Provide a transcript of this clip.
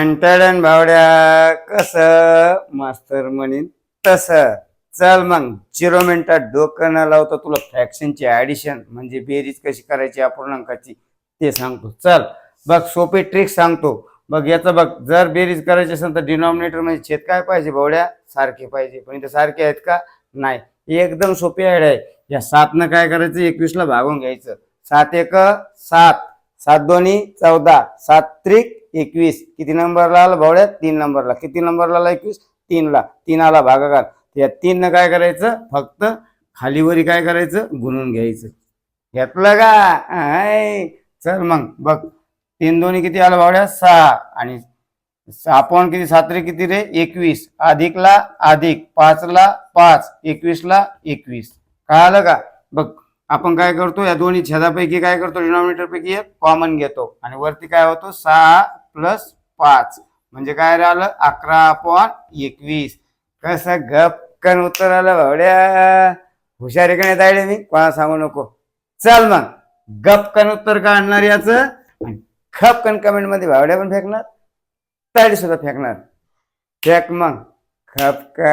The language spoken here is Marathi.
अंतडन भावड्या कस मास्तर म्हणीन तस. चल मग 0 मिनिटात डोकं न लावता तुला फ्रॅक्शनची ऍडिशन म्हणजे बेरीज कशी करायची अपूर्णांकाची ते सांगतो. चल बघ सोपी ट्रिक सांगतो. बघ याचं बघ, जर बेरीज करायची असेल तर डिनॉमिनेटर म्हणजे छेद काय पाहिजे भावड्या, सारखे पाहिजे. पण इथे सारखे आहेत का, नाही. एकदम सोपी आयडिया आहे. या 7 काय करायचं, 21 ला भागून घ्यायचं. 7 एक 7, 7 दोन्ही 14, 7 त्रिक 21. किती नंबरला आला भावड्या, 3 नंबरला. किती नंबरला आला 21, 3 ला. 3 आला भागाकार. या 3 न काय करायचं, फक्त खालीवरी काय करायचं, गुणून घ्यायचं. घेतलं का. चल मग बघ, 3 दोन्ही किती आलं भावड्या, 6. आणि 6 किती, 7 रे किती रे, 21. अधिकला अधिक, 5 ला 5, 21 ला 21. कळालं का. बघ आपण काय करतो, या दोन्ही छेदापैकी काय करतो, डिनॉमिनेटर पैकी एक कॉमन घेतो आणि वरती काय होतो, 6 + 5 म्हणजे काय राहिलं, 11/21. कसं गपकन उत्तर आलं भावड्या. हुशारी का नाही तायडे, मी कोणा सांगू नको. चल मग गपकन उत्तर काढणार याचं, खपकन कमेंट मध्ये भावड्या पण फेकणार, तायडे सुद्धा फेकणार. फेक मग खपकन.